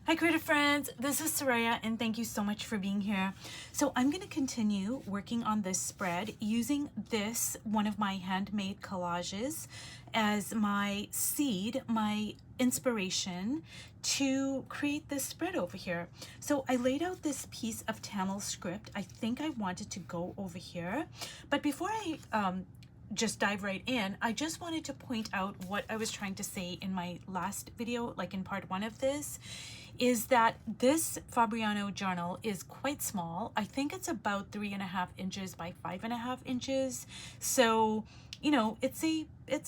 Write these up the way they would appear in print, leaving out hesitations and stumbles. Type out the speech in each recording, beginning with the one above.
Hi creative friends, this is Soraya and thank you so much for being here. So I'm going to continue working on this spread using this, one of my handmade collages, as my seed, my inspiration to create this spread over here. So I laid out this piece of Tamil script. I think I wanted to go over here, but before I just dive right in, I just wanted to point out what I was trying to say in my last video, like in part one of this, is that this Fabriano journal is quite small. I think it's about 3.5 inches by 5.5 inches. So, you know, it's a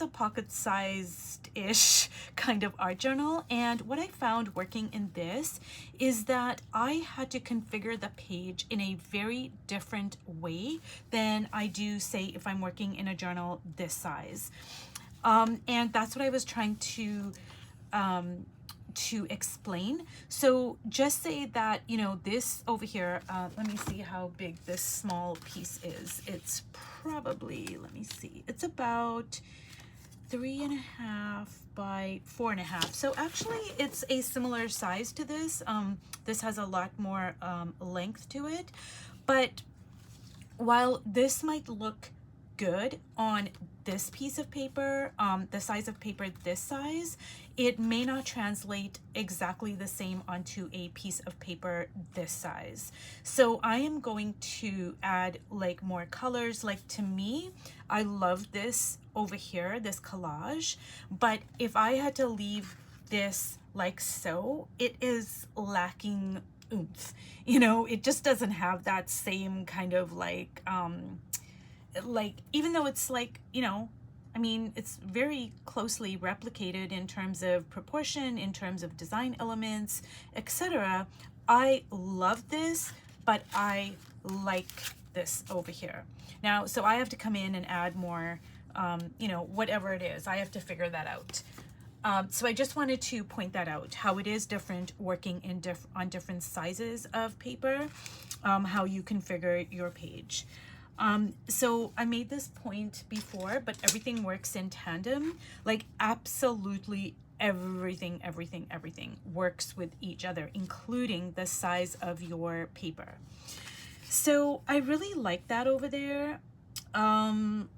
pocket-sized-ish kind of art journal. And what I found working in this is that I had to configure the page in a very different way than I do, say, if I'm working in a journal this size. And that's what I was trying to explain. So just say that, you know, this over here, let me see how big this small piece is. It's probably, let me see, it's about 3.5 by 4.5. So actually it's a similar size to this. This has a lot more length to it, but while this might look good on this piece of paper, the size of paper this size, it may not translate exactly the same onto a piece of paper this size. So I am going to add like more colors. Like to me, I love this over here, this collage, but if I had to leave this like so, it is lacking oomph. You know, it just doesn't have that same kind of like even though it's like, you know, I mean, it's very closely replicated in terms of proportion, in terms of design elements, etc. I love this, but I like this over here. Now, so I have to come in and add more, you know, whatever it is, I have to figure that out. So I just wanted to point that out, how it is different working in on different sizes of paper, how you configure your page. So I made this point before, but everything works in tandem. Like absolutely everything works with each other, including the size of your paper. So I really like that over there. And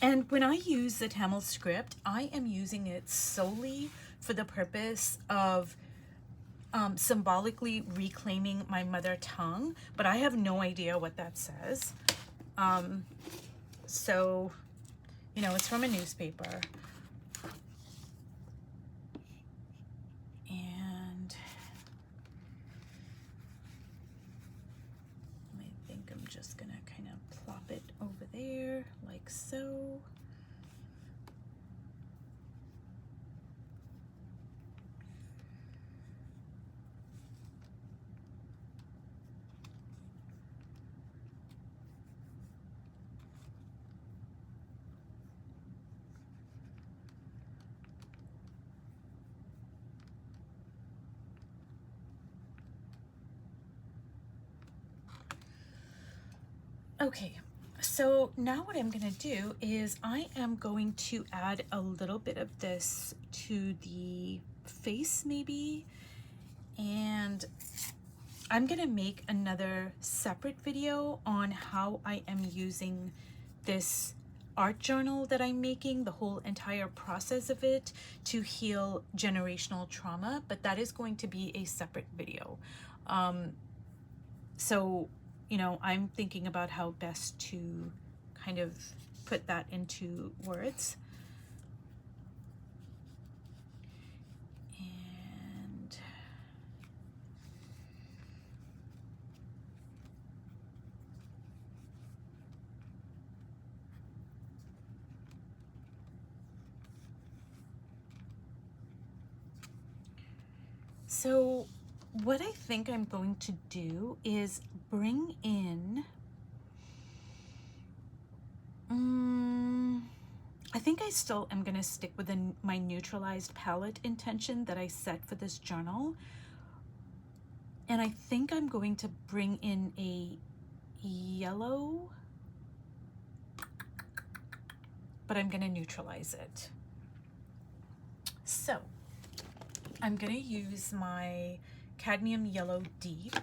when I use the Tamil script, I am using it solely for the purpose of symbolically reclaiming my mother tongue, but I have no idea what that says. So, you know, it's from a newspaper. And I think I'm just gonna kind of plop it over there like so. Okay, so now what I'm gonna do is I am going to add a little bit of this to the face maybe, and I'm gonna make another separate video on how I am using this art journal that I'm making, the whole entire process of it, to heal generational trauma, but that is going to be a separate video. So, you know, I'm thinking about how best to kind of put that into words. And so what I think I'm going to do is bring in, I think I still am going to stick with my neutralized palette intention that I set for this journal. And I think I'm going to bring in a yellow, but I'm going to neutralize it. So I'm gonna use my Cadmium Yellow Deep.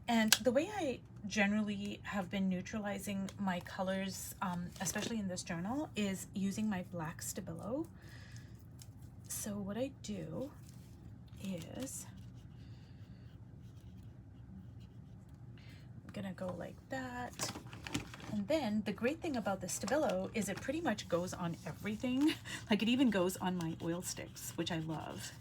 And the way I generally have been neutralizing my colors, especially in this journal, is using my black Stabilo. So what I do is I'm gonna go like that. And then the great thing about the Stabilo is it pretty much goes on everything. Like it even goes on my oil sticks, which I love.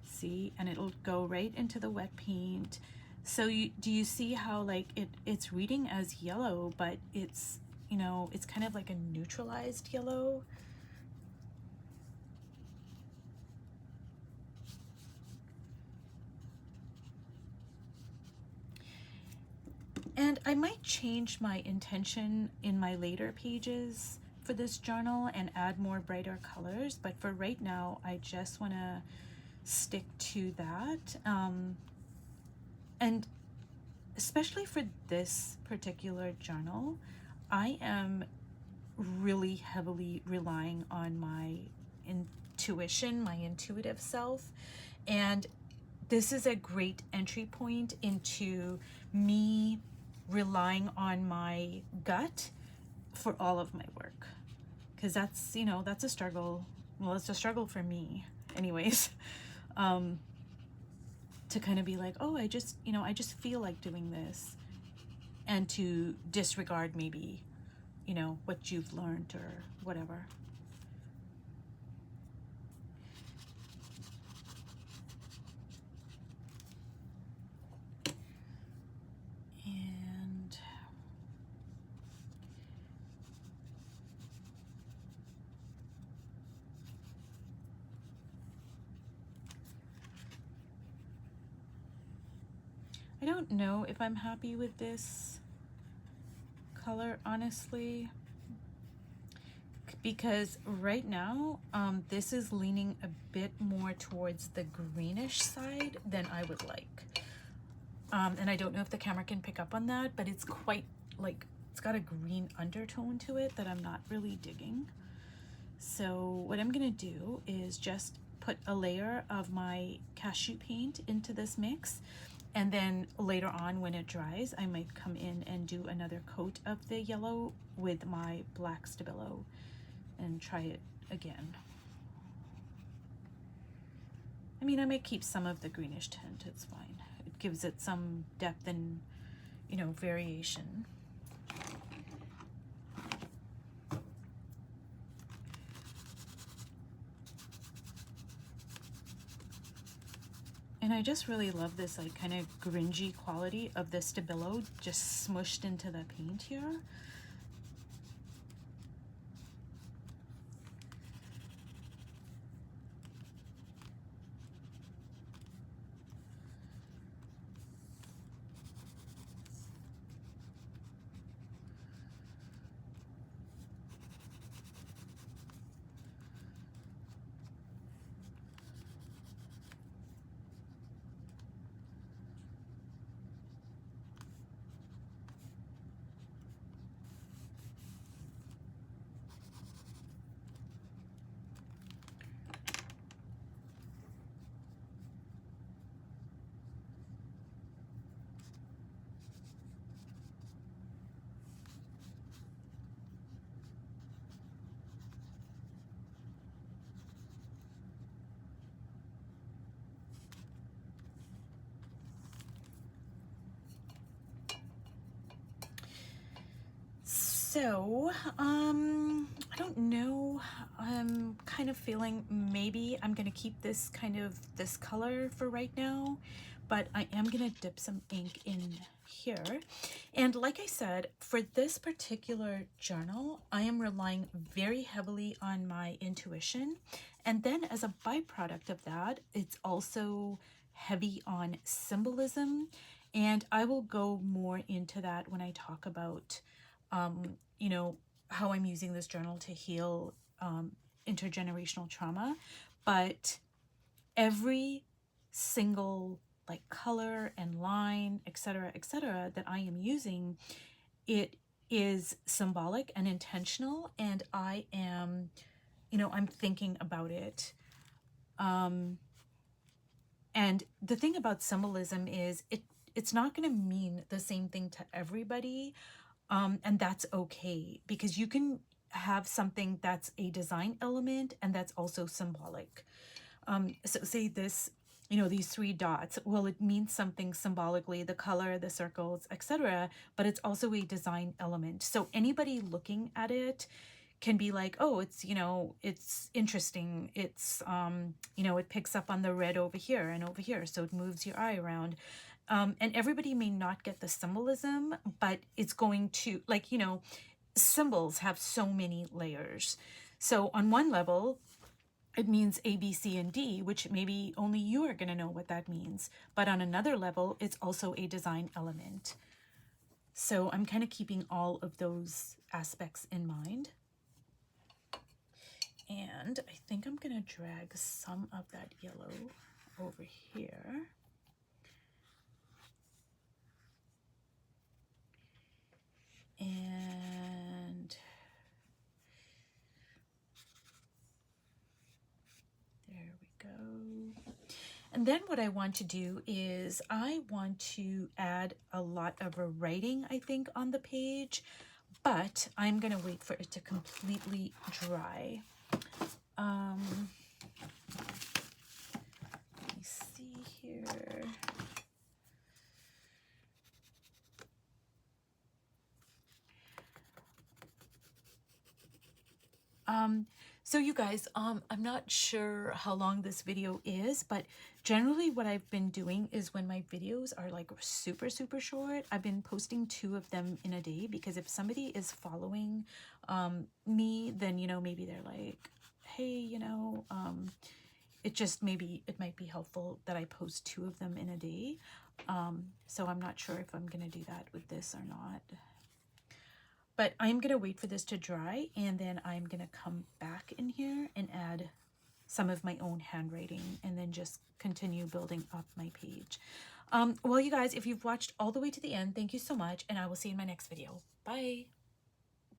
See, and it'll go right into the wet paint. So do you see how like it's reading as yellow, but it's, you know, it's kind of like a neutralized yellow. And I might change my intention in my later pages for this journal and add more brighter colors, but for right now, I just want to stick to that. And especially for this particular journal, I am really heavily relying on my intuition, my intuitive self, and this is a great entry point into me relying on my gut for all of my work, because that's, you know, that's a struggle. Well, it's a struggle for me anyways, to kind of be like, oh, I just, you know, I just feel like doing this, and to disregard maybe, you know, what you've learned or whatever. And I don't know if I'm happy with this color, honestly, because right now this is leaning a bit more towards the greenish side than I would like. And I don't know if the camera can pick up on that, but it's quite like, it's got a green undertone to it that I'm not really digging. So what I'm gonna do is just put a layer of my cashew paint into this mix, and then later on when it dries, I might come in and do another coat of the yellow with my black Stabilo and try it again. I mean, I might keep some of the greenish tint, it's fine. It gives it some depth and, you know, variation. And I just really love this like kind of grungy quality of the Stabilo just smushed into the paint here. So, I don't know. I'm kind of feeling maybe I'm gonna keep this this color for right now, but I am gonna dip some ink in here. And like I said, for this particular journal, I am relying very heavily on my intuition. And then as a byproduct of that, it's also heavy on symbolism. And I will go more into that when I talk about you know, how I'm using this journal to heal intergenerational trauma. But every single like color and line, etc., that I am using, it is symbolic and intentional, and I am, you know, I'm thinking about it. And the thing about symbolism is it's not going to mean the same thing to everybody. And that's okay, because you can have something that's a design element and that's also symbolic. So say this, these three dots, well, it means something symbolically, the color, the circles, etc., but it's also a design element. So anybody looking at it can be like, oh, it's, it's interesting. It's, it picks up on the red over here and over here, so it moves your eye around. And everybody may not get the symbolism, but it's going to, like, symbols have so many layers. So on one level, it means A, B, C, and D, which maybe only you are going to know what that means. But on another level, it's also a design element. So I'm kind of keeping all of those aspects in mind. And I think I'm going to drag some of that yellow over here. And there we go. And then what I want to do is I want to add a lot of writing, I think, on the page, but I'm going to wait for it to completely dry. Let me see here. So you guys, I'm not sure how long this video is, but generally what I've been doing is when my videos are like super, super short, I've been posting 2 of them in a day, because if somebody is following me, then, maybe they're like, hey, it just it might be helpful that I post 2 of them in a day. So I'm not sure if I'm going to do that with this or not. But I'm going to wait for this to dry, and then I'm going to come back in here and add some of my own handwriting, and then just continue building up my page. Well, you guys, if you've watched all the way to the end, thank you so much, and I will see you in my next video. Bye.